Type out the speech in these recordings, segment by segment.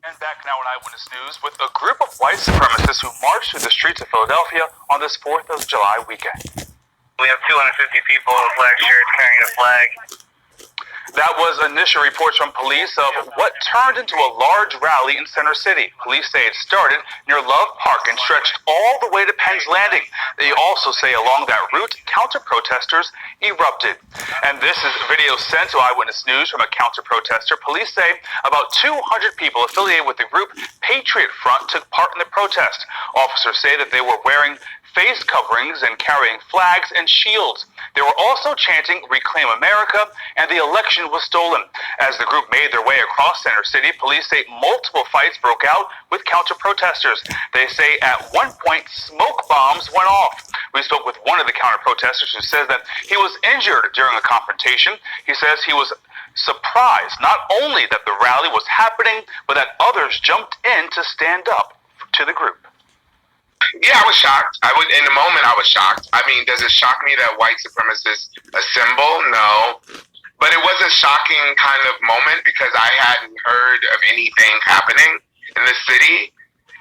And back now in Eyewitness News with a group of white supremacists who marched through the streets of Philadelphia on this 4th of July weekend. We have 250 people with black shirts carrying a flag. That was initial reports from police of what turned into a large rally in Center City. Police say it started near Love Park and stretched all the way to Penn's Landing. They also say along that route, counter-protesters erupted. And this is video sent to Eyewitness News from a counter-protester. Police say about 200 people affiliated with the group Patriot Front took part in the protest. Officers say that they were wearing face coverings and carrying flags and shields. They were also chanting "Reclaim America" and the election was stolen. As the group made their way across Center City, police say multiple fights broke out with counter-protesters. They say at one point smoke bombs went off. We spoke with one of the counter-protesters who says that he was injured during a confrontation. He says he was surprised not only that the rally was happening, but that others jumped in to stand up to the group. Yeah, I was shocked. In the moment, I was shocked. I mean, does it shock me that white supremacists assemble? No. But it was a shocking kind of moment because I hadn't heard of anything happening in the city.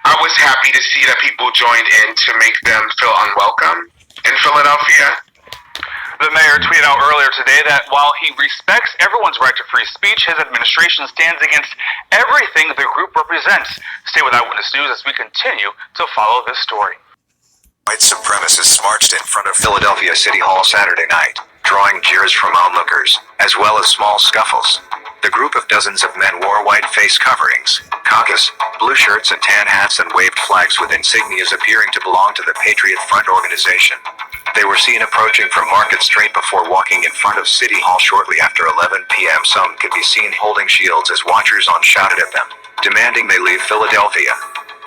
I was happy to see that people joined in to make them feel unwelcome in Philadelphia. The mayor tweeted out earlier today that while he respects everyone's right to free speech, his administration stands against everything the group represents. Stay with Eyewitness News as we continue to follow this story. White supremacists marched in front of Philadelphia City Hall Saturday night, drawing jeers from onlookers, as well as small scuffles. The group of dozens of men wore white face coverings, caucus, blue shirts and tan hats and waved flags with insignias appearing to belong to the Patriot Front organization. They were seen approaching from Market Street before walking in front of City Hall shortly after 11 p.m. Some could be seen holding shields as watchers on shouted at them, demanding they leave Philadelphia.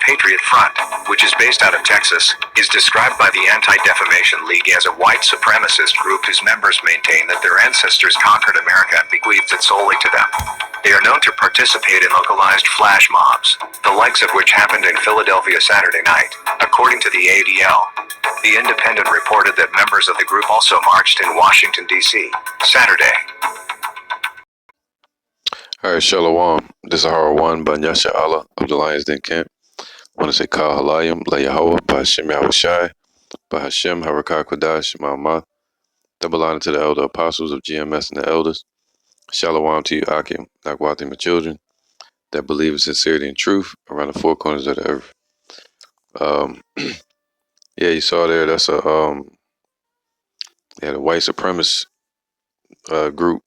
Patriot Front, which is based out of Texas, is described by the Anti-Defamation League as a white supremacist group whose members maintain that their ancestors conquered America and bequeathed it solely to them. They are known to participate in localized flash mobs, the likes of which happened in Philadelphia Saturday night, according to the ADL. The Independent reported that members of the group also marched in Washington, D.C., Saturday. All right, Shalom. This is Harawan Banyasha Allah of the Lions Den Camp. I want to say Kal Halayim, La Yahweh, Bahashem Yahushai, Bahashem Harakah Kodash, Ma'amah. Double honor to the elder apostles of GMS and the elders. Shalom to you, Akim, Nagwatim, and children that believe in sincerity and truth around the four corners of the earth. Yeah, you saw there, that's a white supremacist group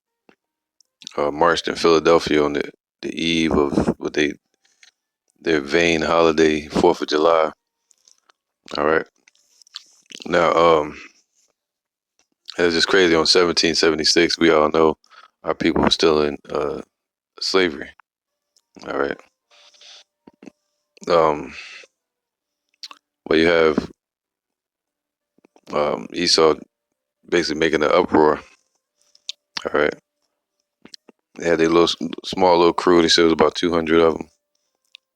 marched in Philadelphia on the eve of what their vain holiday, 4th of July. All right. Now, it was just crazy. On 1776, we all know our people were still in slavery. All right. Well, you have Esau basically making an uproar. All right. They had their small little crew. They said it was about 200 of them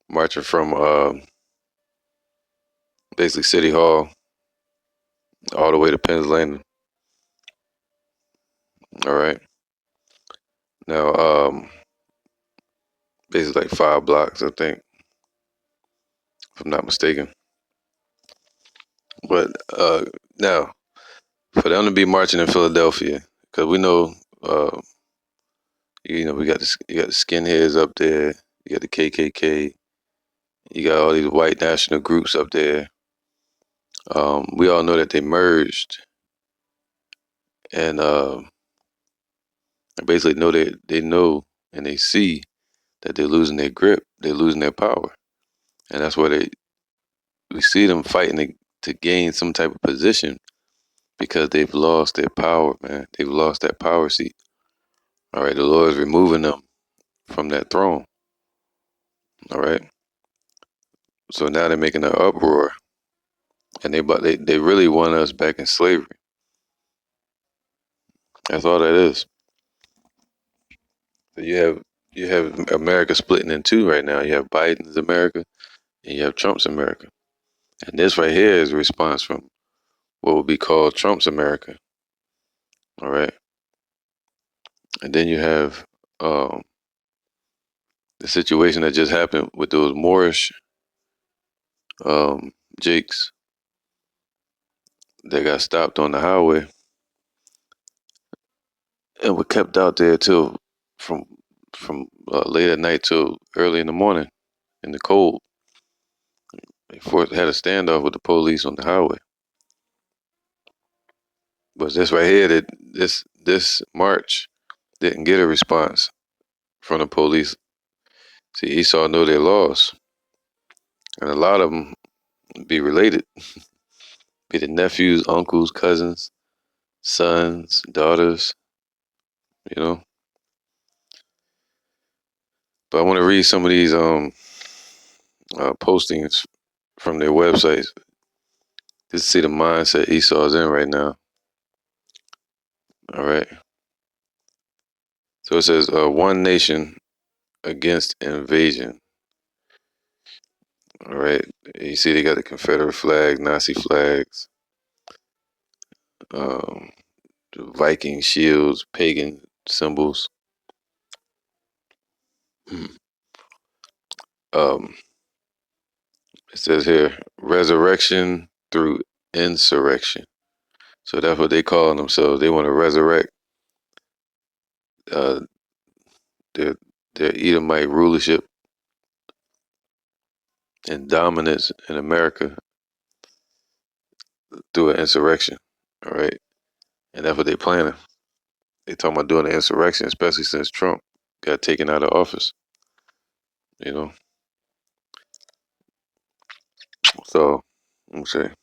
marching from basically City Hall all the way to Penn's Landing. All right. Now, basically like 5 blocks, I think, if I'm not mistaken. But now, for them to be marching in Philadelphia, because we know, you got the skinheads up there, you got the KKK, you got all these white national groups up there. We all know that they merged, and basically know they know and they see that they're losing their grip, they're losing their power, and that's why we see them fighting to gain some type of position because they've lost their power, man. They've lost that power seat. All right, the Lord is removing them from that throne. All right, so now they're making an uproar, and they really want us back in slavery. That's all that is. So you have America splitting in two right now. You have Biden's America, and you have Trump's America, and this right here is a response from what would be called Trump's America. All right, and then you have the situation that just happened with those Moorish Jakes that got stopped on the highway and were kept out there till from late at night till early in the morning in the cold. They had a standoff with the police on the highway. But this right here, that this march didn't get a response from the police. See, Esau know their laws, and a lot of them be related, be the nephews, uncles, cousins, sons, daughters, you know. But I want to read some of these postings from their websites just to see the mindset Esau's in right now. All right. So it says, one nation against invasion. All right. You see they got the Confederate flag, Nazi flags, the Viking shields, pagan symbols. Um, it says here, resurrection through insurrection. So that's what they call themselves. They want to resurrect uh, their Edomite rulership and dominance in America through an insurrection. All right. And that's what they're planning. They talking about doing an insurrection, especially since Trump got taken out of office. You know. So let me see. Let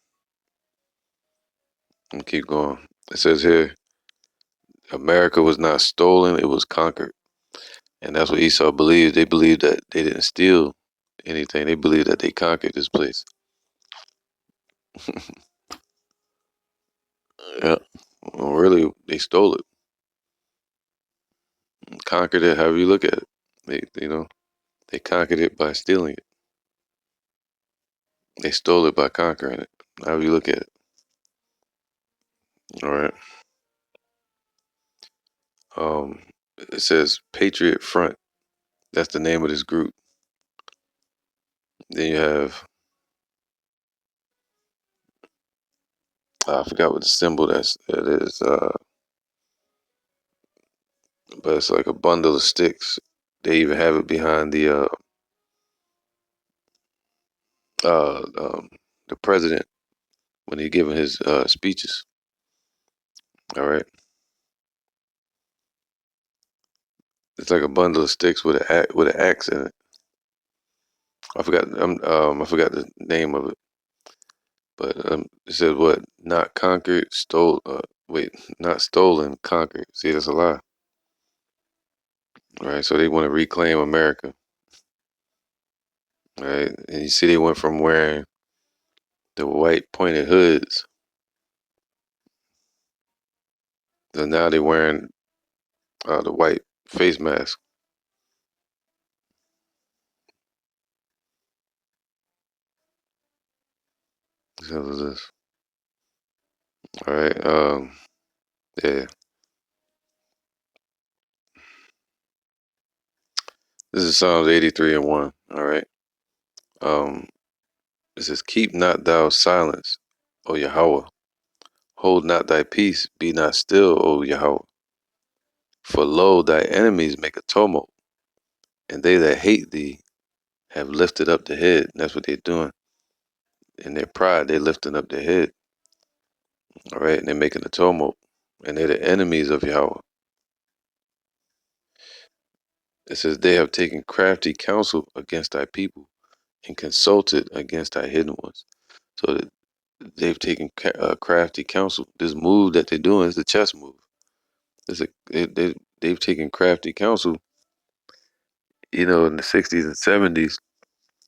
me keep going. It says here, America was not stolen, it was conquered. And that's what Esau believed. They believed that they didn't steal anything. They believed that they conquered this place. Yeah. Well, really, they stole it. Conquered it, however you look at it. They conquered it by stealing it. They stole it by conquering it. However you look at it. All right. It says Patriot Front. That's the name of this group. Then you have, I forgot what the symbol that is, but it's like a bundle of sticks. They even have it behind uh, um, the president when he's giving his speeches. All right, it's like a bundle of sticks with an axe in it. I forgot. I forgot the name of it, but it says what? Not conquered, stole. Wait, not stolen, conquered. See, that's a lie. All right, so they want to reclaim America. All right, and you see, they went from wearing the white pointed hoods, so now they're wearing the white face mask. So what is this? All right, yeah. This is Psalms 83 and 1. All right. Um, it says, keep not thou silence, O Yahweh. Hold not thy peace, be not still, O Yahweh. For lo, thy enemies make a tumult, and they that hate thee have lifted up the head. That's what they're doing. In their pride, they're lifting up their head. All right, and they're making a tumult. And they're the enemies of Yahweh. It says, they have taken crafty counsel against thy people and consulted against thy hidden ones. So that they've taken crafty counsel. This move that they're doing is the chess move. They've taken crafty counsel. In the 60s and 70s,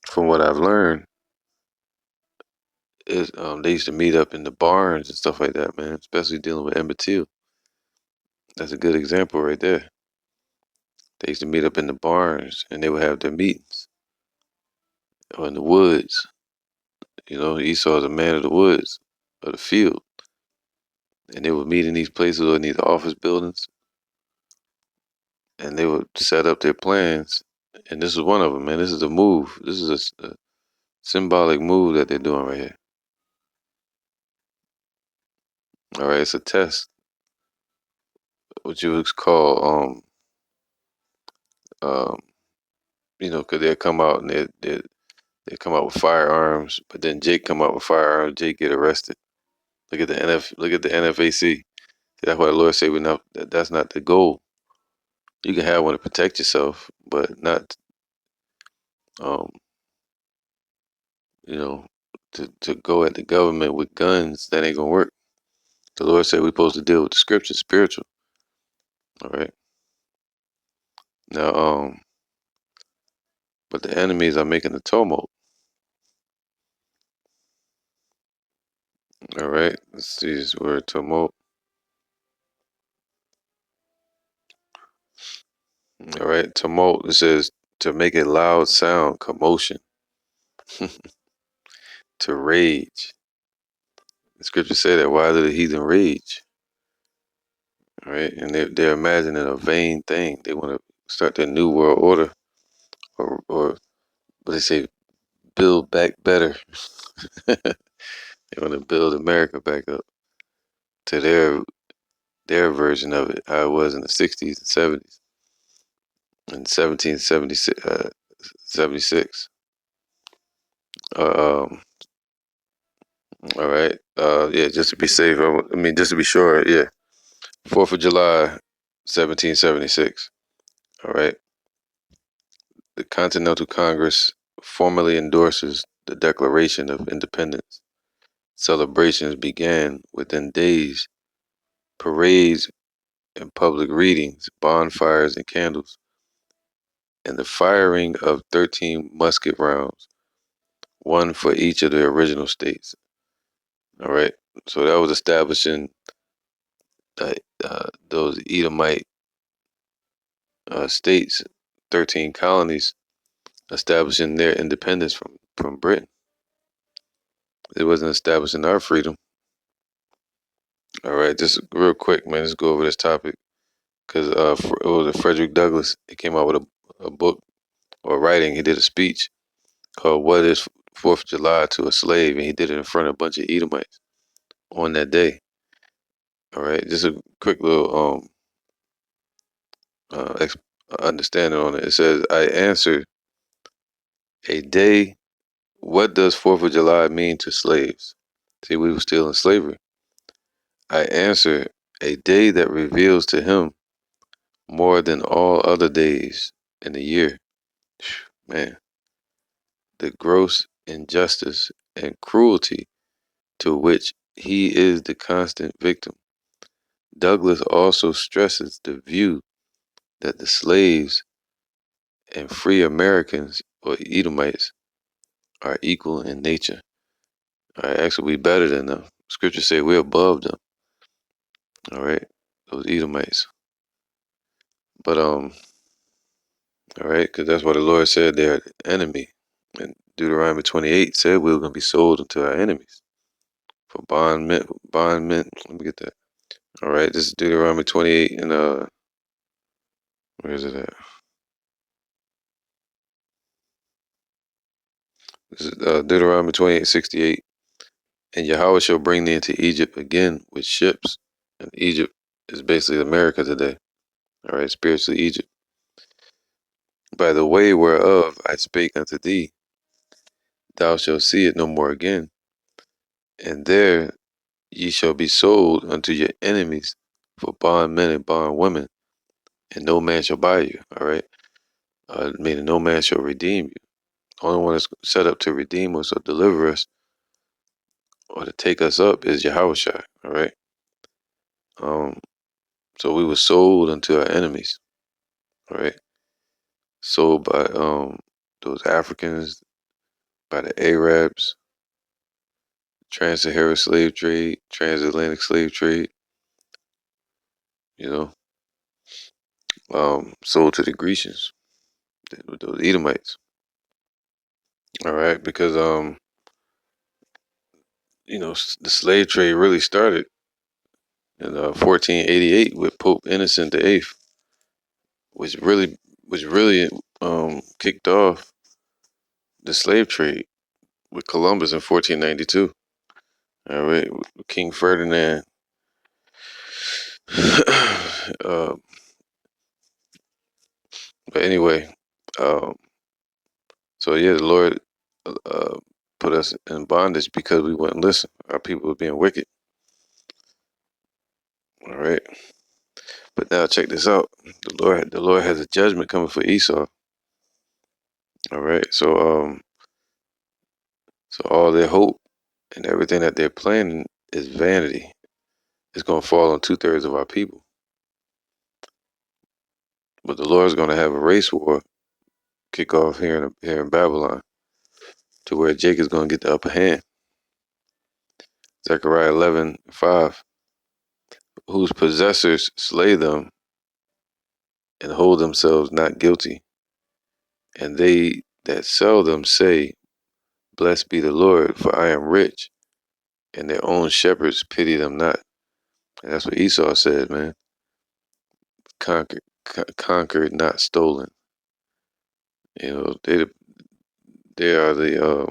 from what I've learned, is they used to meet up in the barns and stuff like that, man. Especially dealing with Emmett Till. That's a good example right there. They used to meet up in the barns and they would have their meetings or in the woods. Esau is a man of the woods or the field, and they would meet in these places or in these office buildings, and they would set up their plans And this is one of them, man. This is a move. This is a symbolic move that they're doing right here. All right, it's a test. What you would call, um, because they'll come out and they come out with firearms, but then Jake come out with firearms. Jake get arrested. Look at the Look at the NFAC. That's why the Lord say that's not the goal. You can have one to protect yourself, but not, um, you know, to go at the government with guns. That ain't gonna work. The Lord said we're supposed to deal with the scripture, spiritual. All right. Now, but the enemies are making a tumult. All right. Let's see this word tumult. All right. Tumult. It says to make a loud sound, commotion, to rage. The scripture say that why do the heathen rage? All right. And they're imagining a vain thing. They want to start their new world order, or what they say, build back better. They want to build America back up to their version of it, how it was in the 60s and 70s and 1776. 76. All right. Yeah, just to be safe. I mean, just to be sure. Yeah. 4th of July, 1776. All right. The Continental Congress formally endorses the Declaration of Independence. Celebrations began within days. Parades and public readings, bonfires and candles, and the firing of 13 musket rounds, one for each of the original states. All right. So that was establishing those Edomite states, 13 colonies, establishing their independence from Britain. It wasn't establishing our freedom. All right, just real quick, man. Let's go over this topic because it was Frederick Douglass. He came out with a book or writing. He did a speech called "What Is 4th of July to a Slave," and he did it in front of a bunch of Edomites on that day. All right, just a quick little understanding on it. It says, "I answered a day. What does 4th of July mean to slaves?" See, we were still in slavery. I answer, a day that reveals to him more than all other days in the year. Man, the gross injustice and cruelty to which he is the constant victim. Douglas also stresses the view that the slaves and free Americans or Edomites are equal in nature. All right, actually, we better than them. Scripture say we're above them. All right, those Edomites. But all right, because that's what the Lord said they're the enemy. And Deuteronomy 28 said we were going to be sold unto our enemies for bondmen. Bondmen. Let me get that. All right, this is Deuteronomy 28 and where is it at? This is Deuteronomy 28:68. And Yahweh shall bring thee into Egypt again with ships. And Egypt is basically America today. All right, spiritually Egypt. By the way whereof I spake unto thee, thou shalt see it no more again. And there ye shall be sold unto your enemies for bondmen and bondwomen, and no man shall buy you. All right, meaning no man shall redeem you. The only one that's set up to redeem us or deliver us or to take us up is Yahweh Shai. All right. Um, so we were sold unto our enemies. All right. Sold by those Africans, by the Arabs, trans-Saharan slave trade, transatlantic slave trade. You know, sold to the Grecians, those Edomites. All right, because the slave trade really started in 1488 with Pope Innocent the Eighth, which really kicked off the slave trade with Columbus in 1492. All right, King Ferdinand. uh, but anyway, um, so yeah, the Lord uh, put us in bondage because we wouldn't listen. Our people were being wicked. All right, but now check this out. The Lord has a judgment coming for Esau. All right, so all their hope and everything that they're planning is vanity. It's gonna fall on 2/3 of our people. But the Lord's gonna have a race war kick off here in Babylon, to where Jacob's gonna get the upper hand. Zechariah 11:5, whose possessors slay them and hold themselves not guilty, and they that sell them say, Blessed be the Lord, for I am rich, and their own shepherds pity them not. And that's what Esau said, man. Conquered, not stolen. You know, they are the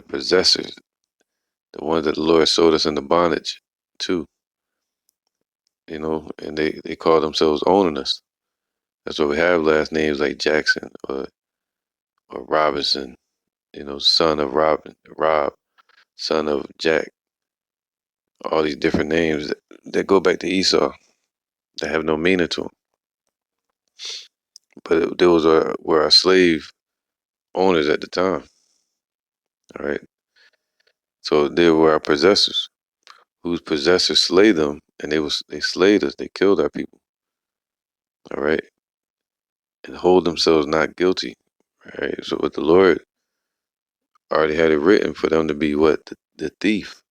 possessors, the ones that the Lord sold us into bondage to. You know, and they call themselves owning us. That's why we have last names like Jackson or Robinson. You know, son of Rob, son of Jack. All these different names that go back to Esau that have no meaning to them. But those were our slave owners at the time. All right. So they were our possessors, whose possessors slay them, and they slayed us. They killed our people. All right, and hold themselves not guilty. All right. So what the Lord already had it written for them to be what the thief,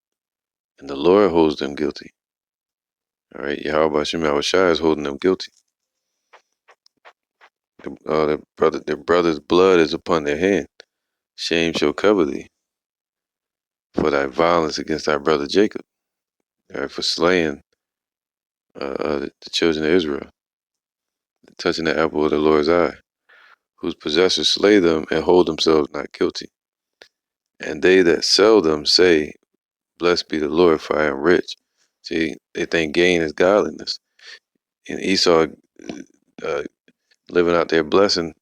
and the Lord holds them guilty. All right. Yahweh Shem Shai is holding them guilty. Their brother's blood is upon their hand. Shame shall cover thee for thy violence against thy brother Jacob. All right, for slaying the children of Israel, touching the apple of the Lord's eye, whose possessors slay them and hold themselves not guilty. And they that sell them say, Blessed be the Lord, for I am rich. See, they think gain is godliness. And Esau, uh, living out their blessing,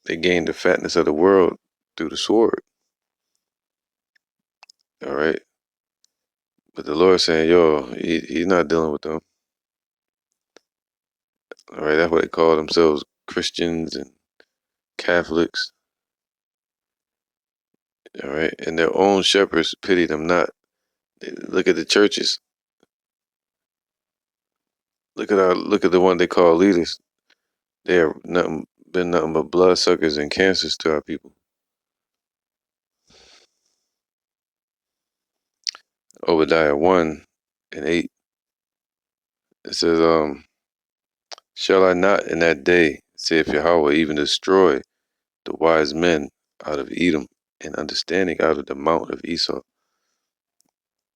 they gained the fatness of the world through the sword. All right. But the Lord saying, yo, he's not dealing with them. All right. That's why they call themselves Christians and Catholics. All right. And their own shepherds pity them not. Look at the churches. Look at the one they call leaders. They have been nothing but bloodsuckers and cancers to our people. Obadiah 1:8. It says, shall I not in that day, saith Yahweh, even destroy the wise men out of Edom and understanding out of the mount of Esau?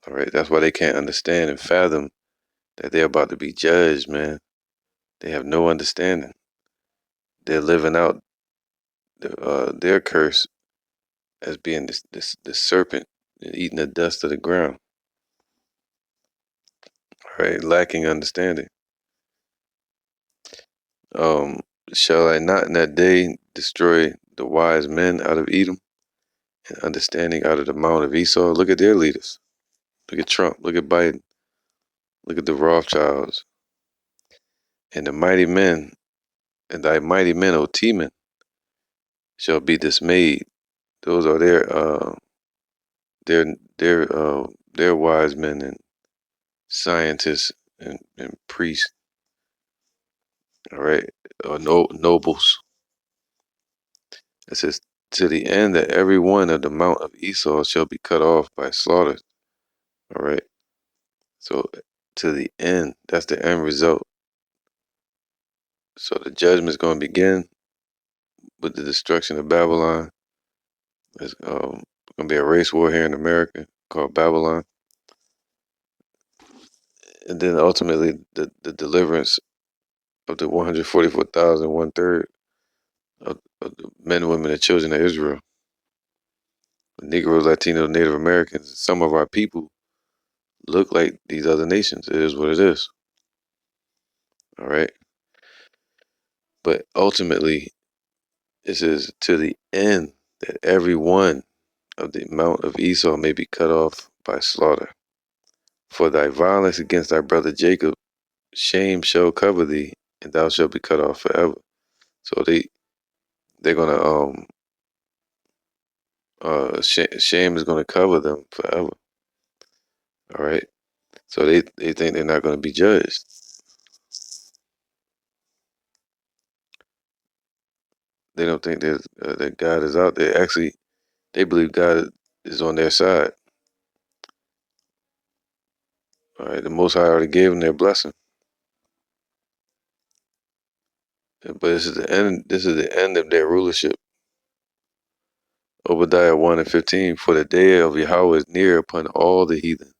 All right, that's why they can't understand and fathom that they're about to be judged, man. They have no understanding. They're living out their curse as being this serpent eating the dust of the ground. All right, lacking understanding. Um, shall I not in that day destroy the wise men out of Edom and understanding out of the mount of Esau? Look at their leaders. Look at Trump. Look at Biden. Look at the Rothschilds. And the mighty men, and thy mighty men, O Teman, shall be dismayed. Those are their wise men and scientists and priests. All right, or nobles. It says, to the end that every one of the mount of Esau shall be cut off by slaughter. All right. So to the end, that's the end result. So the judgment is going to begin with the destruction of Babylon. There's going to be a race war here in America called Babylon. And then ultimately the deliverance of the 144,000, 1/3 of the men, women, and children of Israel. The Negroes, Latinos, Native Americans, some of our people look like these other nations. It is what it is. All right. But ultimately, it says to the end that every one of the mount of Esau may be cut off by slaughter. For thy violence against thy brother Jacob, shame shall cover thee, and thou shalt be cut off forever. So they're gonna shame is gonna cover them forever. All right. So they think they're not gonna be judged. They don't think that God is out there. Actually, they believe God is on their side. All right. The Most High already gave them their blessing. But this is the end. This is the end of their rulership. Obadiah 1:15. For the day of Yahweh is near upon all the heathen.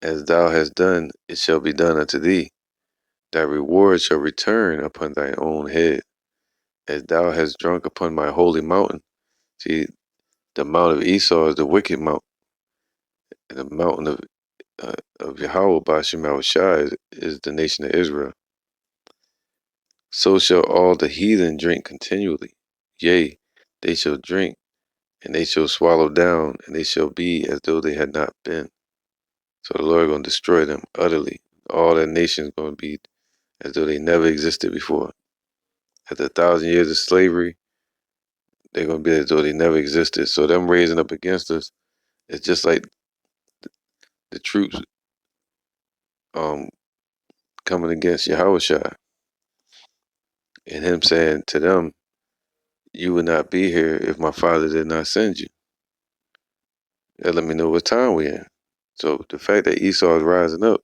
As thou hast done, it shall be done unto thee. Thy reward shall return upon thine own head. As thou hast drunk upon my holy mountain. See, the mount of Esau is the wicked mount, and the mountain of Yahweh Bashim Yahushua is the nation of Israel. So shall all the heathen drink continually. Yea, they shall drink, and they shall swallow down, and they shall be as though they had not been. So the Lord is going to destroy them utterly. All that nation is going to be as though they never existed before. After 1,000 years of slavery, they're going to be as though they never existed. So them raising up against us, it's just like the troops coming against Yahushua and him saying to them, you would not be here if my father did not send you. That let me know what time we're in. So the fact that Esau is rising up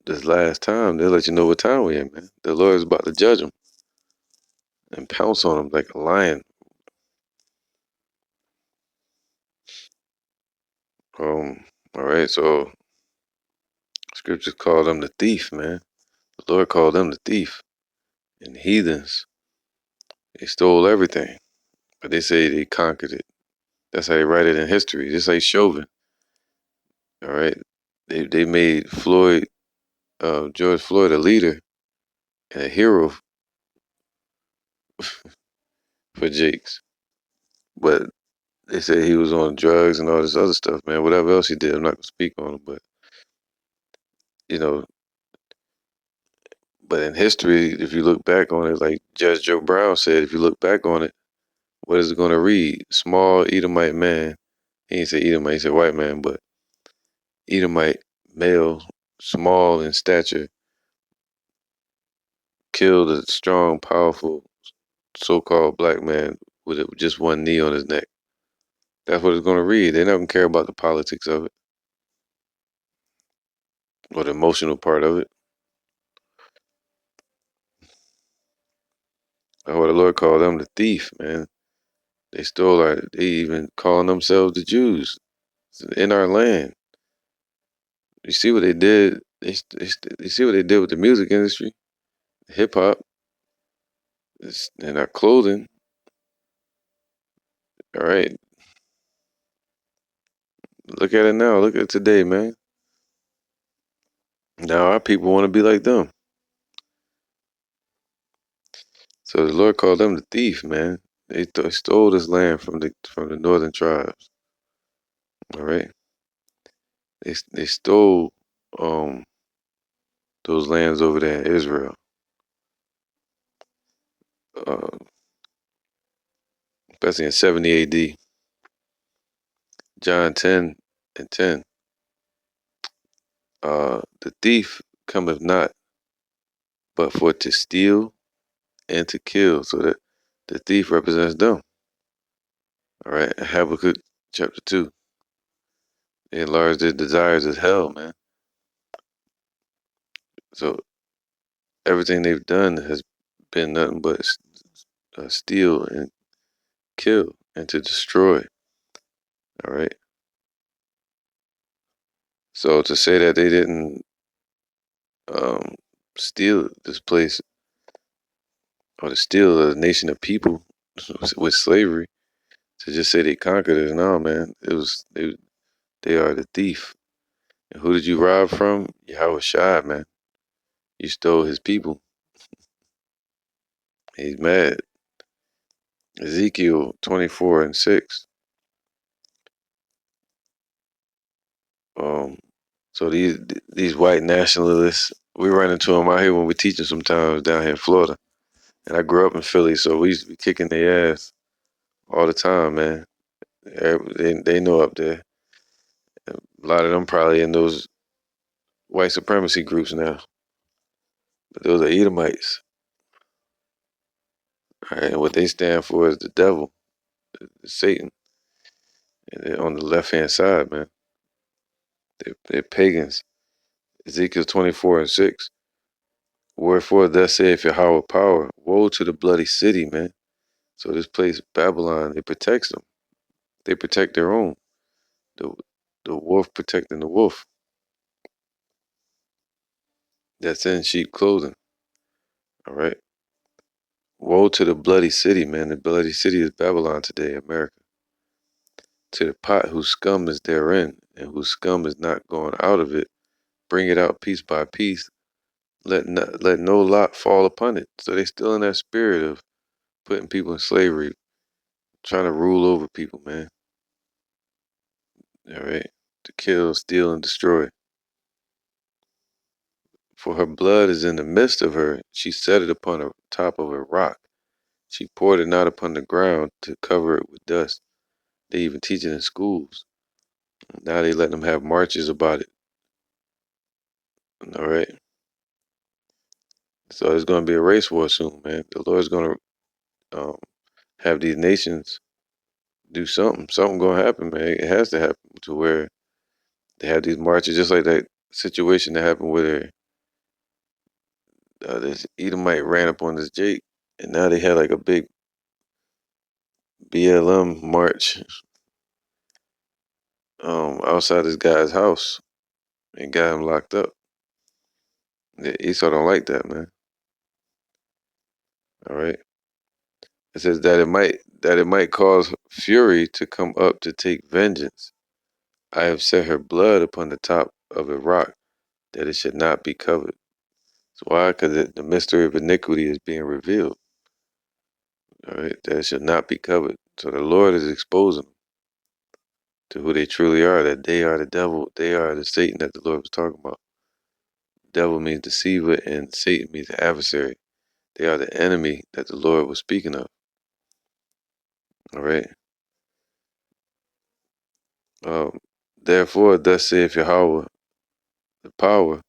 this last time, they'll let you know what time we're in, man. The Lord is about to judge them and pounce on them like a lion. All right, so scriptures call them the thief, man. The Lord called them the thief. And heathens, they stole everything. But they say they conquered it. That's how they write it in history. Just like Chauvin. All right. They made George Floyd a leader and a hero for Jakes. But they said he was on drugs and all this other stuff, man. Whatever else he did, I'm not gonna speak on him, but you know, but in history, if you look back on it, like Judge Joe Brown said, if you look back on it, what is it gonna read? Small Edomite man. He didn't say Edomite, he said white man, but Edomite male, small in stature, killed a strong, powerful, so-called black man with just one knee on his neck. That's what it's gonna read. They're not gonna care about the politics of it or the emotional part of it. That's what the Lord called them the thief, man. They stole our. They even calling themselves the Jews in our land. You see what they did? You see what they did with the music industry, hip hop, and our clothing. All right, look at it now. Look at it today, man. Now our people want to be like them. So the Lord called them the thief, man. They stole this land from the northern tribes. All right, they stole those lands over there in Israel. Uh, Especially in 70 A.D. John 10:10. The thief cometh not but for to steal and to kill. So that the thief represents them. All right, Habakkuk chapter 2. They enlarge their desires as hell, man. So everything they've done has been nothing but steal and kill and to destroy. All right. So to say that they didn't steal this place or to steal a nation of people with slavery. To just say they conquered it, no, man. It was they are the thief. And who did you rob from? Yahweh Shai, man. You stole his people. He's mad. Ezekiel 24:6. Um, so these white nationalists, we run into them out here when we're teaching sometimes down here in Florida. And I grew up in Philly, so we used to be kicking their ass all the time, man. They know up there. A lot of them probably in those white supremacy groups now. But those are Edomites. All right, and what they stand for is the devil, Satan. And they're on the left hand side, man. They're pagans. Ezekiel 24:6. Wherefore thus saith Yahweh power, woe to the bloody city, man. So this place, Babylon, it protects them. They protect their own. The the wolf protecting the wolf. That's in sheep clothing. All right. Woe to the bloody city, man. The bloody city is Babylon today, America. To the pot whose scum is therein, and whose scum is not going out of it, bring it out piece by piece. Let no lot fall upon it. So they still in that spirit of putting people in slavery, trying to rule over people, man. All right. To kill, steal, and destroy. For her blood is in the midst of her. She set it upon the top of a rock. She poured it not upon the ground to cover it with dust. They even teach it in schools. Now they let them have marches about it. All right. So it's going to be a race war soon, man. The Lord's going to have these nations do something. Something going to happen, man. It has to happen to where they have these marches, just like that situation that happened where this Edomite ran up on this Jake, and now they had like a big BLM march outside this guy's house and got him locked up. Esau don't like that, man. All right. It says that it might cause fury to come up to take vengeance. I have set her blood upon the top of a rock, that it should not be covered. So why? Because the mystery of iniquity is being revealed. All right, that it should not be covered. So the Lord is exposing them to who they truly are. That they are the devil. They are the Satan that the Lord was talking about. Devil means deceiver, and Satan means adversary. They are the enemy that the Lord was speaking of. All right. Therefore, thus saith Yahweh, the power,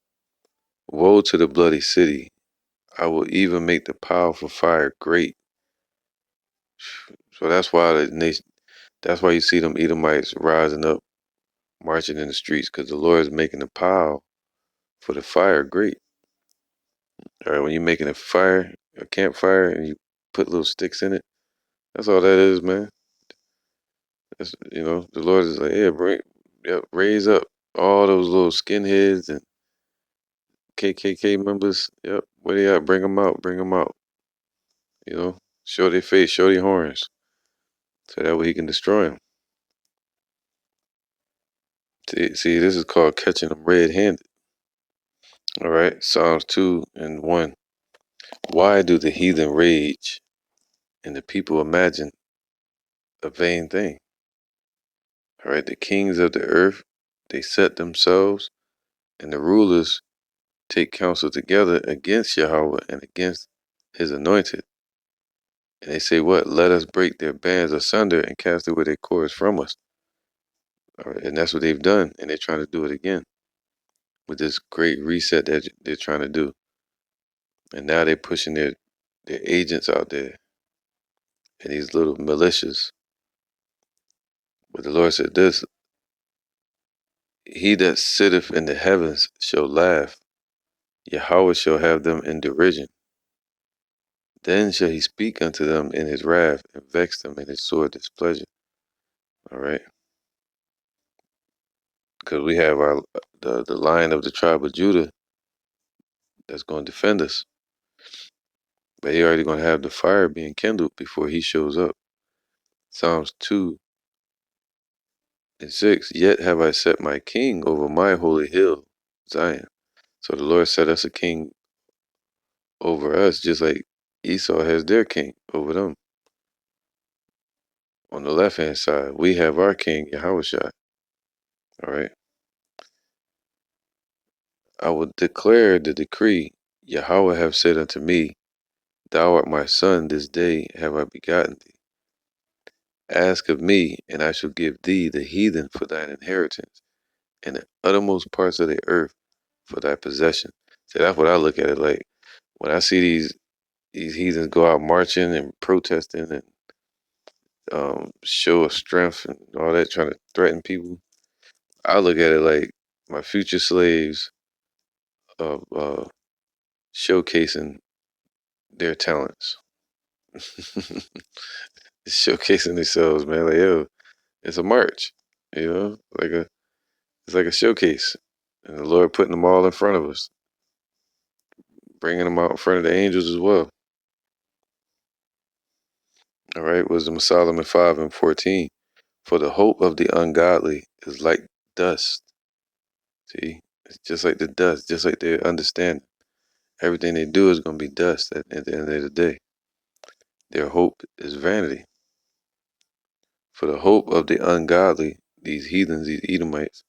woe to the bloody city. I will even make the powerful fire great. So that's why the nation. That's why you see them Edomites rising up, marching in the streets, because the Lord is making the pile for the fire great. All right, when you're making a campfire, and you put little sticks in it, that's all that is, man. That's, the Lord is like, yeah, raise up all those little skinheads and KKK members. Yep, where they at? Bring them out. Bring them out. Show their face, show their horns, so that way he can destroy them. See, this is called catching them red-handed. All right, Psalms 2:1. Why do the heathen rage and the people imagine a vain thing? All right, the kings of the earth, they set themselves, and the rulers take counsel together against Yahweh and against his anointed. And they say, what? Let us break their bands asunder and cast away their cords from us. All right, and that's what they've done, and they're trying to do it again with this great reset that they're trying to do. And now they're pushing their agents out there and these little militias. But the Lord said this, he that sitteth in the heavens shall laugh. Yahweh shall have them in derision. Then shall he speak unto them in his wrath and vex them in his sore displeasure. All right. Because we have the Lion of the tribe of Judah that's going to defend us. But he already gonna have the fire being kindled before he shows up. Psalms 2:6. Yet have I set my king over my holy hill, Zion. So the Lord set us a king over us, just like Esau has their king over them. On the left hand side, we have our king, Yahushua. All right. I will declare the decree. Yahweh have said unto me, Thou art my son, this day have I begotten thee. Ask of me, and I shall give thee the heathen for thine inheritance, and the uttermost parts of the earth for thy possession. So that's what I look at it like. When I see these heathens go out marching and protesting and show of strength and all that, trying to threaten people, I look at it like my future slaves of showcasing their talents, showcasing themselves, man. Like, yo, it's a march, it's like a showcase, and the Lord putting them all in front of us, bringing them out in front of the angels as well. All right, Wisdom of Solomon 5:14. For the hope of the ungodly is like dust. See, it's just like the dust, just like their understanding. Everything they do is going to be dust at the end of the day. Their hope is vanity. For the hope of the ungodly, these heathens, these Edomites,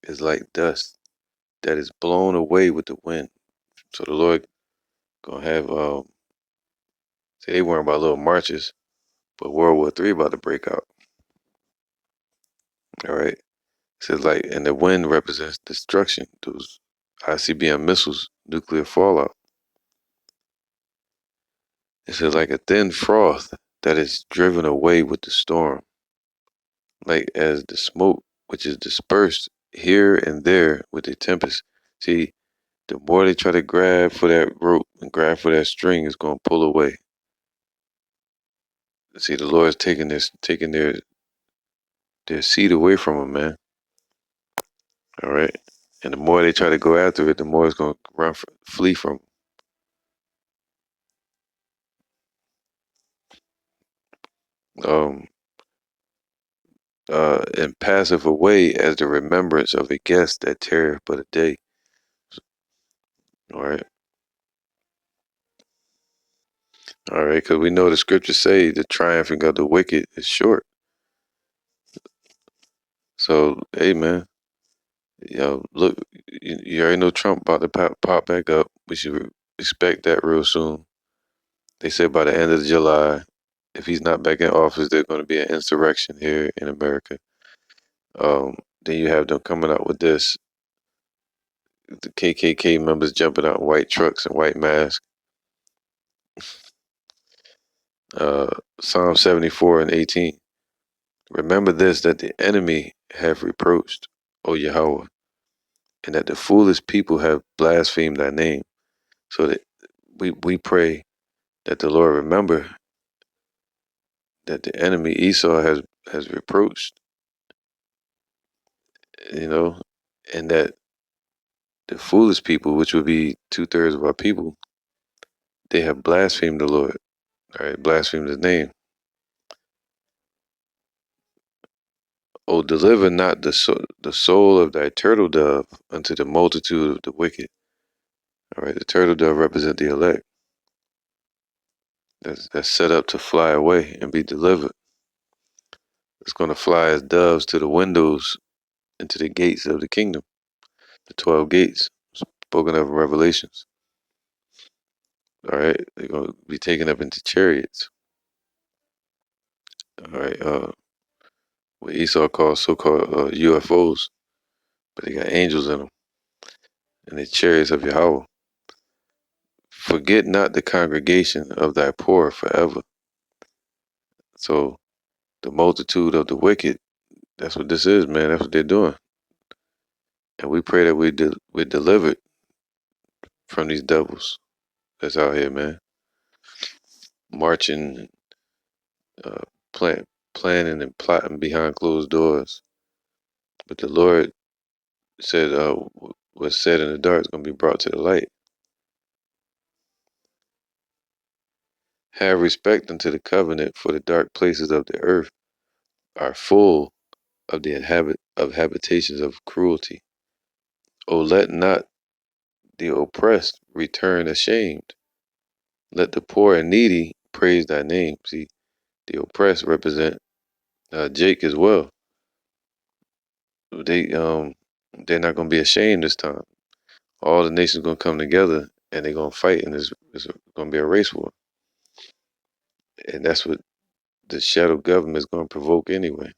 is like dust that is blown away with the wind. So the Lord gonna have say they weren't about little marches, but World War III about to break out. All right. It says like, and the wind represents destruction. Those ICBM missiles, nuclear fallout. It says like a thin froth that is driven away with the storm, like as the smoke which is dispersed here and there with the tempest. See, the more they try to grab for that rope and grab for that string, it's gonna pull away. See, the Lord's taking their seed away from them, man. All right, and the more they try to go after it, the more it's gonna flee from them. And passeth away as the remembrance of a guest that tarrieth but a day. All right, all right, because we know the scriptures say the triumphing of the wicked is short. So, hey, man, look, you already know Trump about to pop back up. We should expect that real soon. They said by the end of July, if he's not back in office, there's going to be an insurrection here in America. Then you have them coming out with this, the KKK members jumping out in white trucks and white masks. Psalm 74:18. Remember this, that the enemy have reproached, O Yahweh, and that the foolish people have blasphemed thy name. So that we pray that the Lord remember that the enemy Esau has reproached, and that the foolish people, which would be 2/3 of our people, they have blasphemed the Lord, all right, blasphemed his name. Oh, deliver not the soul of thy turtle dove unto the multitude of the wicked. All right, the turtle dove represent the elect. That's set up to fly away and be delivered. It's going to fly as doves to the windows into the gates of the kingdom, the 12 gates spoken of in Revelations. All right, they're going to be taken up into chariots. All right, what Esau calls so-called UFOs, but they got angels in them, and the chariots of Yahweh. Forget not the congregation of thy poor forever. So the multitude of the wicked, that's what this is, man. That's what they're doing. And we pray that we're delivered from these devils that's out here, man. Marching, uh, planning and plotting behind closed doors. But the Lord said, what's said in the dark is going to be brought to the light. Have respect unto the covenant, for the dark places of the earth are full of the habitations of cruelty. O let not the oppressed return ashamed. Let the poor and needy praise thy name. See, the oppressed represent Jake as well. They they're not gonna be ashamed this time. All the nations gonna come together and they're gonna fight, and it's gonna be a race war. And that's what the shadow government is gonna provoke anyway.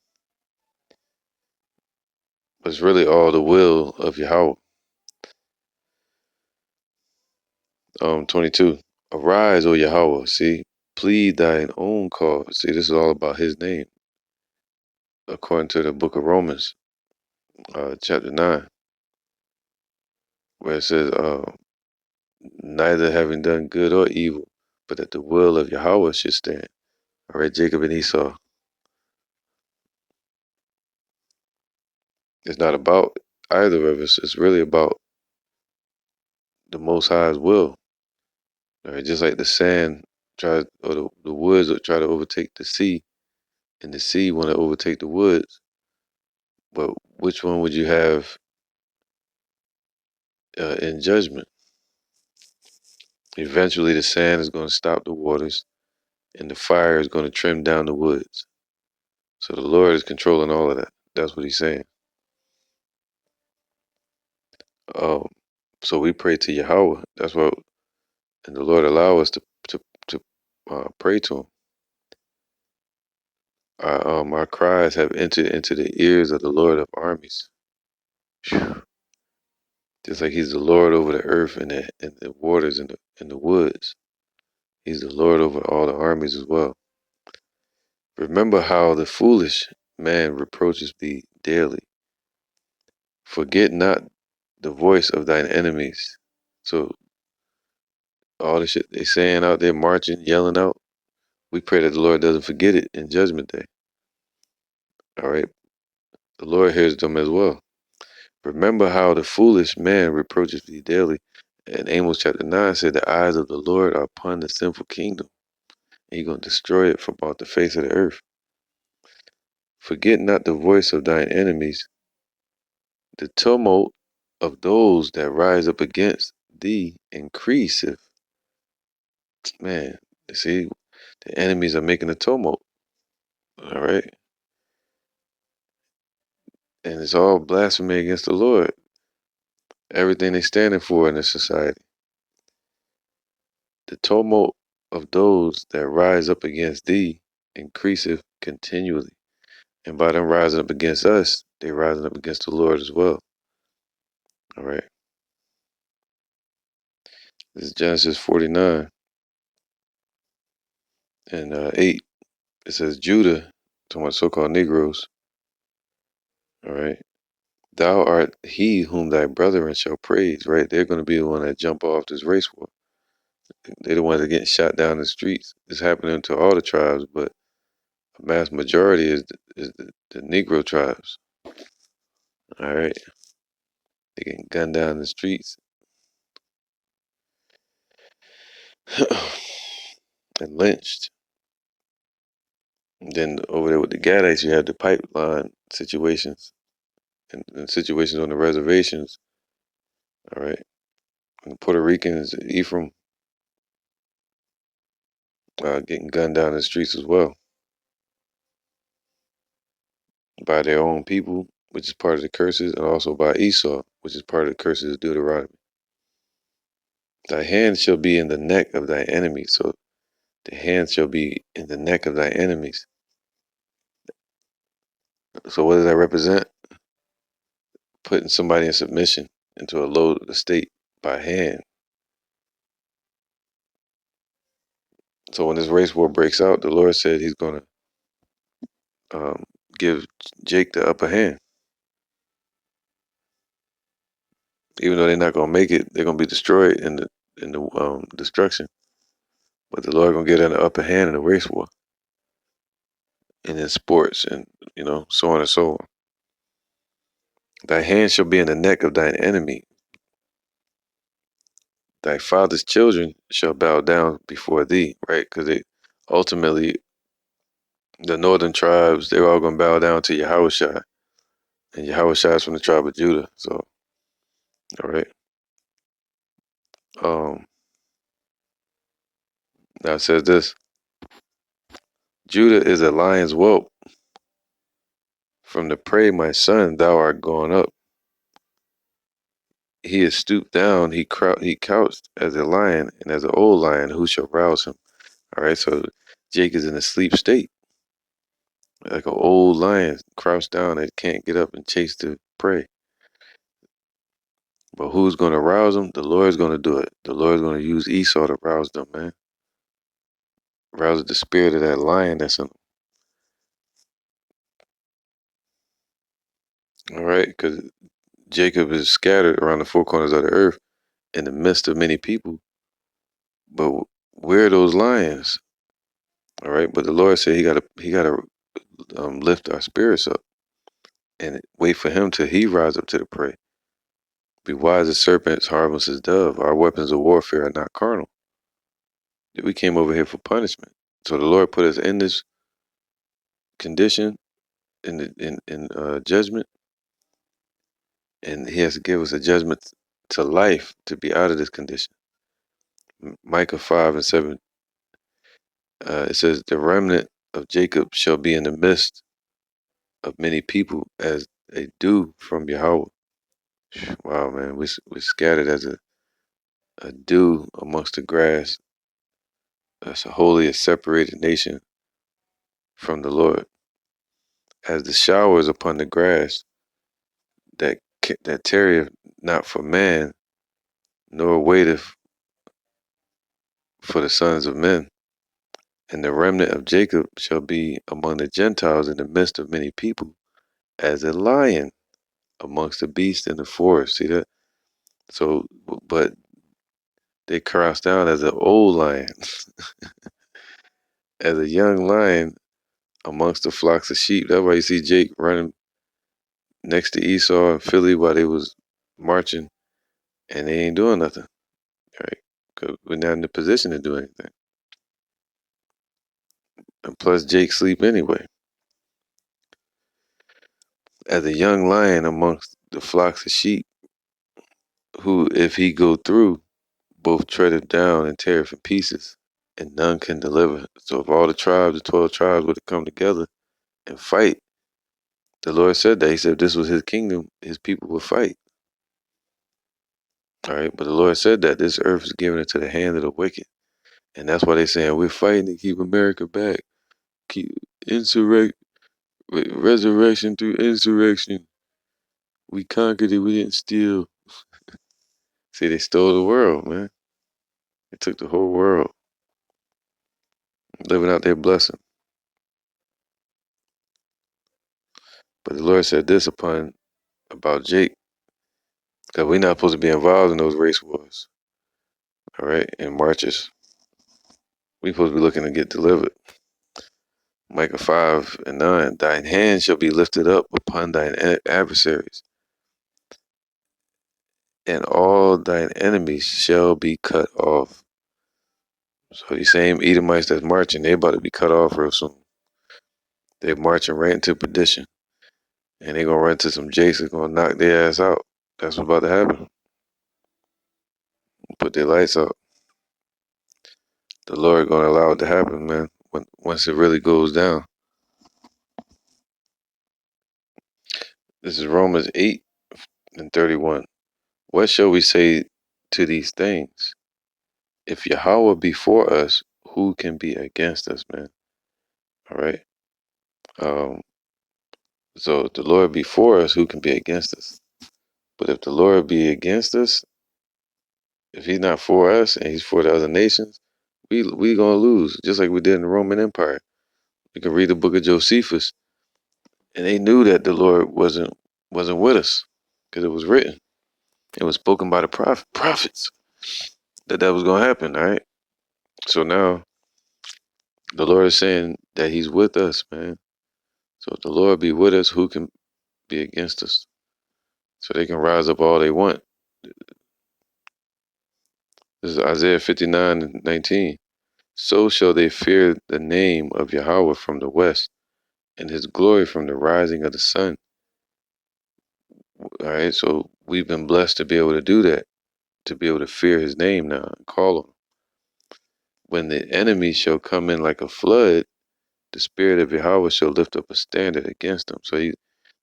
But it's really all the will of Yahweh. 22. Arise, O Yahweh. See, plead thine own cause. See, this is all about his name, according to the book of Romans, chapter 9, where it says, neither having done good or evil, but that the will of Yahweh should stand. All right, Jacob and Esau. It's not about either of us. It's really about the Most High's will. All right, just like the sand tries, or the woods will try to overtake the sea, and the sea want to overtake the woods. But which one would you have in judgment? Eventually, the sand is going to stop the waters, and the fire is going to trim down the woods. So the Lord is controlling all of that. That's what he's saying. Um, so we pray to Yahweh. That's what, and the Lord allow us to pray to him. Our cries have entered into the ears of the Lord of armies. Whew. Just like he's the Lord over the earth and the waters and the woods. He's the Lord over all the armies as well. Remember how the foolish man reproaches thee daily. Forget not the voice of thine enemies. So all the shit they saying out there, marching, yelling out, we pray that the Lord doesn't forget it in Judgment Day. All right, the Lord hears them as well. Remember how the foolish man reproaches thee daily. And Amos chapter 9 said, the eyes of the Lord are upon the sinful kingdom. And he's going to destroy it from off the face of the earth. Forget not the voice of thine enemies, the tumult of those that rise up against thee increaseth. Man, see, the enemies are making a tumult. All right. And it's all blasphemy against the Lord. Everything they're standing for in this society. The tumult of those that rise up against thee increaseth continually. And by them rising up against us, they rising up against the Lord as well. All right. This is Genesis 49 and 8. It says, Judah, talking about so-called Negroes. All right. Thou art he whom thy brethren shall praise, right? They're going to be the one that jump off this race war. They're the ones that getting shot down the streets. It's happening to all the tribes, but a mass majority is the Negro tribes. All right. They getting gunned down in the streets. And lynched. And then over there with the Gadites, you have the pipeline situations and situations on the reservations. All right. And the Puerto Ricans, Ephraim, getting gunned down in the streets as well by their own people, which is part of the curses, and also by Esau, which is part of the curses of Deuteronomy. Thy hand shall be in the neck of thy enemies. So the hand shall be in the neck of thy enemies. So what does that represent? Putting somebody in submission into a low state by hand. So when this race war breaks out, the Lord said he's going to give Jake the upper hand. Even though they're not going to make it, they're going to be destroyed in the destruction. But the Lord going to get an upper hand in the race war. And in sports and, so on and so on. Thy hand shall be in the neck of thine enemy. Thy father's children shall bow down before thee, right? Because ultimately, the northern tribes, they're all going to bow down to Yahushua. And Yahushua is from the tribe of Judah. So, all right. Now it says this: Judah is a lion's whelp. From the prey, my son, thou art gone up. He is stooped down, he couched as a lion, and as an old lion, who shall rouse him? All right, so Jake is in a sleep state, like an old lion crouched down that can't get up and chase the prey. But who's going to rouse him? The Lord's going to do it. The Lord's going to use Esau to rouse them, man. Rouse the spirit of that lion that's in them. All right, because Jacob is scattered around the four corners of the earth in the midst of many people. But where are those lions? All right, but the Lord said he gotta lift our spirits up and wait for him till he rise up to the prey. Be wise as serpents, harmless as dove. Our weapons of warfare are not carnal. We came over here for punishment. So the Lord put us in this condition in judgment, and he has to give us a judgment to life to be out of this condition. Micah 5:7, it says, the remnant of Jacob shall be in the midst of many people as a dew from Yahweh. Wow, man, we're scattered as a dew amongst the grass. That's a holy, a separated nation from the Lord. As the showers upon the grass that tarrieth not for man, nor waiteth for the sons of men. And the remnant of Jacob shall be among the Gentiles in the midst of many people, as a lion amongst the beasts in the forest. See that? So, but they crouch down as an old lion, as a young lion amongst the flocks of sheep. That's why you see Jake running next to Esau and Philly while they was marching, and they ain't doing nothing, right? Because we're not in the position to do anything. And plus, Jake sleep anyway. As a young lion amongst the flocks of sheep, who, if he go through, both treadeth down and teareth in pieces, and none can deliver. So if all the tribes, the 12 tribes, were to come together and fight, the Lord said that. He said if this was his kingdom, his people would fight. All right, but the Lord said that this earth is given into the hand of the wicked. And that's why they're saying we're fighting to keep America back. Keep resurrection through insurrection. We conquered it, we didn't steal. See, they stole the world, man. They took the whole world, living out their blessing. But the Lord said this about Jake, because we're not supposed to be involved in those race wars, all right, and marches. We're supposed to be looking to get delivered. Micah 5:9, thine hand shall be lifted up upon thine adversaries, and all thine enemies shall be cut off. So these same Edomites that's marching, they about to be cut off real soon. They're marching right into perdition. And they're going to run into some Jakes that's going to knock their ass out. That's what's about to happen. Put their lights out. The Lord going to allow it to happen, man, once it really goes down. This is Romans 8:31. What shall we say to these things? If Yahweh be for us, who can be against us, man? All right. So if the Lord be for us, who can be against us? But if the Lord be against us, if he's not for us and he's for the other nations, we gonna lose, just like we did in the Roman Empire. You can read the book of Josephus, and they knew that the Lord wasn't with us, because it was written. It was spoken by the prophets that was gonna happen. All right. So now the Lord is saying that he's with us, man. So if the Lord be with us, who can be against us? So they can rise up all they want. This is Isaiah 59:19. So shall they fear the name of Yahweh from the west, and his glory from the rising of the sun. All right, so we've been blessed to be able to do that, to be able to fear his name now and call him. When the enemy shall come in like a flood, the spirit of Yahweh shall lift up a standard against him. So the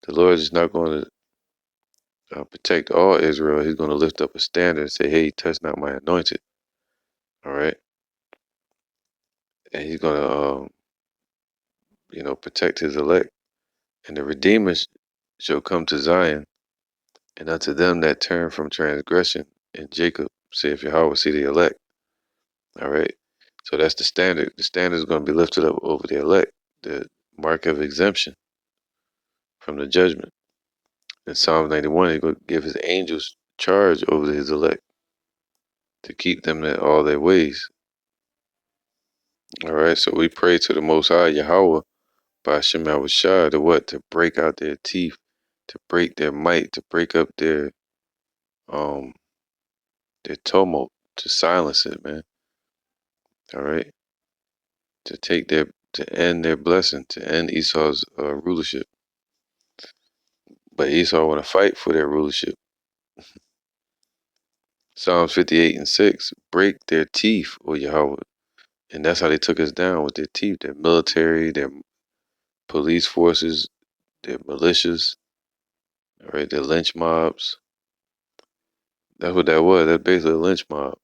Lord is not going to protect all Israel. He's going to lift up a standard and say, hey, touch not my anointed. All right. And he's going to, protect his elect. And the Redeemer shall come to Zion, and unto them that turn from transgression in Jacob, saith Yahweh, see the elect. All right. So that's the standard. The standard is going to be lifted up over the elect, the mark of exemption from the judgment. In Psalm 91, he's going to give his angels charge over his elect to keep them in all their ways. All right. So we pray to the Most High Yahweh by Shem Shah to what? To break out their teeth, to break their might, to break up their tumult, to silence it, man. All right. To end their blessing, to end Esau's rulership. But Esau want to fight for their rulership. Psalms 58:6, break their teeth, O Yahweh. And that's how they took us down, with their teeth, their military, their police forces, their militias, all right, their lynch mobs. That's what that was. That's basically a lynch mob.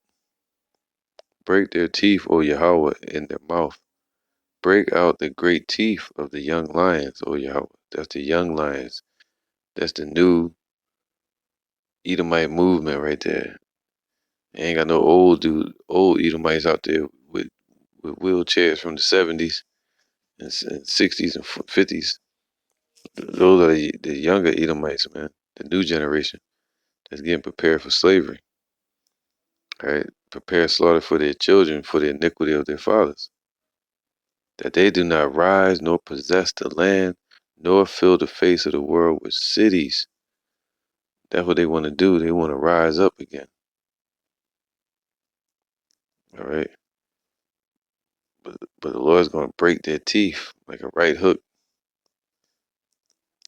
Break their teeth, O Yahweh, in their mouth. Break out the great teeth of the young lions, O Yahweh. That's the young lions. That's the new Edomite movement right there. Ain't got no old Edomites out there with wheelchairs from the 70s and 60s and 50s. Those are the younger Edomites, man. The new generation that's getting prepared for slavery. All right, prepare slaughter for their children for the iniquity of their fathers, that they do not rise nor possess the land, nor fill the face of the world with cities. That's what they want to do. They want to rise up again. All right. But the Lord's going to break their teeth like a right hook.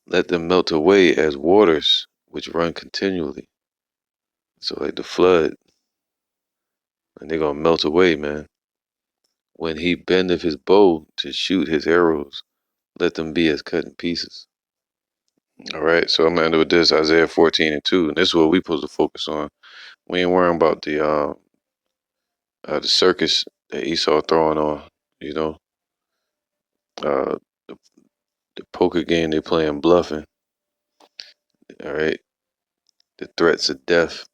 Let them melt away as waters which run continually. So like the flood. And they're going to melt away, man. When he bendeth his bow to shoot his arrows, let them be as cut in pieces. All right, so I'm going to end with this, Isaiah 14:2. And this is what we supposed to focus on. We ain't worrying about the circus that Esau throwing on, you know, uh, the poker game they playing, bluffing. All right, the threats of death.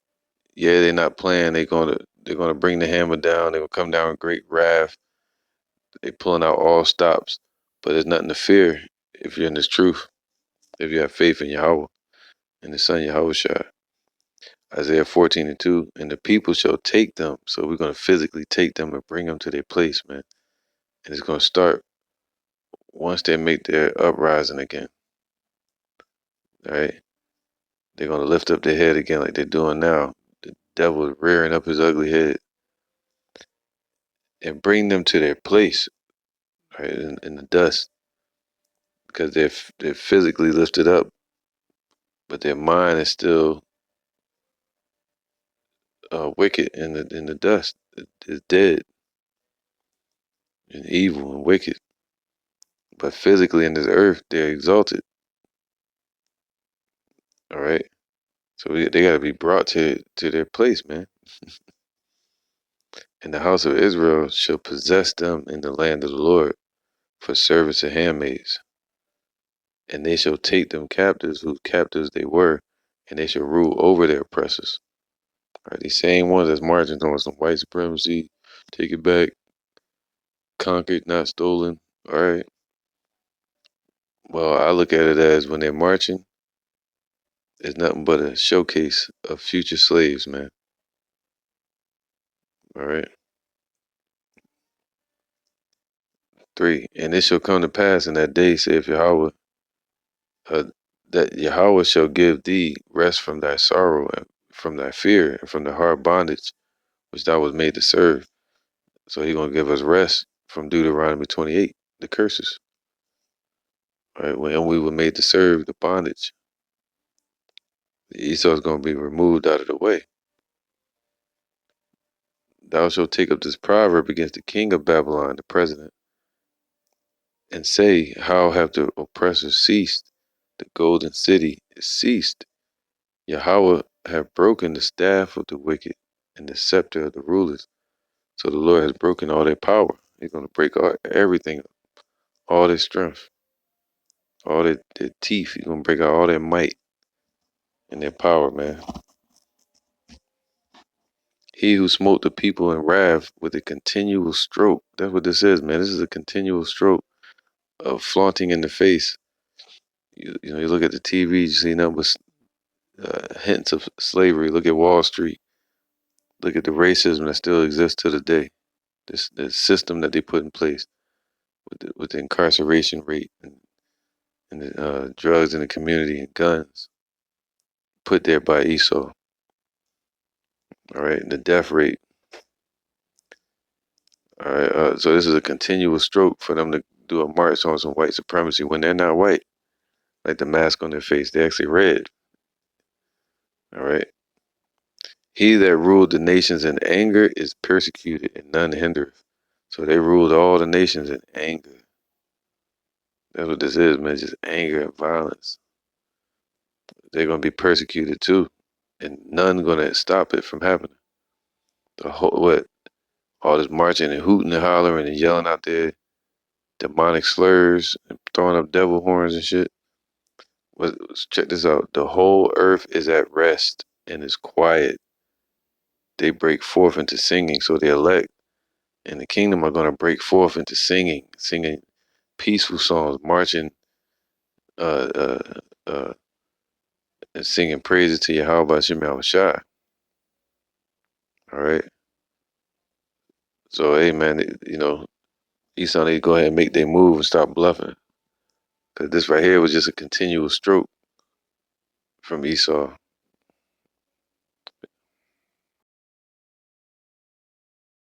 Yeah, they're not playing. They're gonna bring the hammer down. They're gonna come down with great wrath. They pulling out all stops, but there's nothing to fear if you're in this truth. If you have faith in Yahweh and the Son Yahweh Shai. Isaiah 14:2, and the people shall take them. So we're gonna physically take them and bring them to their place, man. And it's gonna start once they make their uprising again. All right, they're gonna lift up their head again like they're doing now. The devil is rearing up his ugly head, and bring them to their place, right, in the dust, because they're physically lifted up, but their mind is still wicked in the dust. It's dead and evil and wicked. But physically in this earth, they're exalted. All right, so they got to be brought to their place, man. And the house of Israel shall possess them in the land of the Lord for servants and handmaids. And they shall take them captives, whose captives they were, and they shall rule over their oppressors. All right, these same ones that's marching on some white supremacy, take it back, conquered, not stolen. All right. Well, I look at it as when they're marching, it's nothing but a showcase of future slaves, man. All right. 3, and it shall come to pass in that day, saith Yahweh, uh, that Yahweh shall give thee rest from thy sorrow and from thy fear and from the hard bondage which thou was made to serve. So He's gonna give us rest from Deuteronomy 28, the curses. Right? When we were made to serve the bondage, Esau's gonna be removed out of the way. Thou shalt take up this proverb against the king of Babylon, the president, and say, how have the oppressors ceased? The golden city is ceased. Yahweh have broken the staff of the wicked and the scepter of the rulers. So the Lord has broken all their power. He's going to break everything, all their strength, all their teeth. He's going to break out all their might and their power, man. He who smote the people in wrath with a continual stroke. That's what this is, man. This is a continual stroke of flaunting in the face. You know, you look at the TV, you see nothing but hints of slavery. Look at Wall Street. Look at the racism that still exists to the day. The system that they put in place with the incarceration rate and the drugs in the community and guns put there by Esau. All right, and the death rate. All right, so this is a continual stroke for them to do a march on some white supremacy when they're not white, like the mask on their face. They're actually red. All right. He that ruled the nations in anger is persecuted, and none hindereth. So they ruled all the nations in anger. That's what this is, man. Just anger and violence. They're gonna be persecuted too, and none gonna stop it from happening. The whole what? All this marching and hooting and hollering and yelling out there, demonic slurs and throwing up devil horns and shit. Check this out. The whole earth is at rest and is quiet. They break forth into singing. So the elect in the kingdom are going to break forth into singing peaceful songs, marching, uh, uh, uh, and singing praises to Yahweh Shemel Shai. All right. So, hey, man, you know, Esau need to go ahead and make their move and stop bluffing. Because this right here was just a continual stroke from Esau.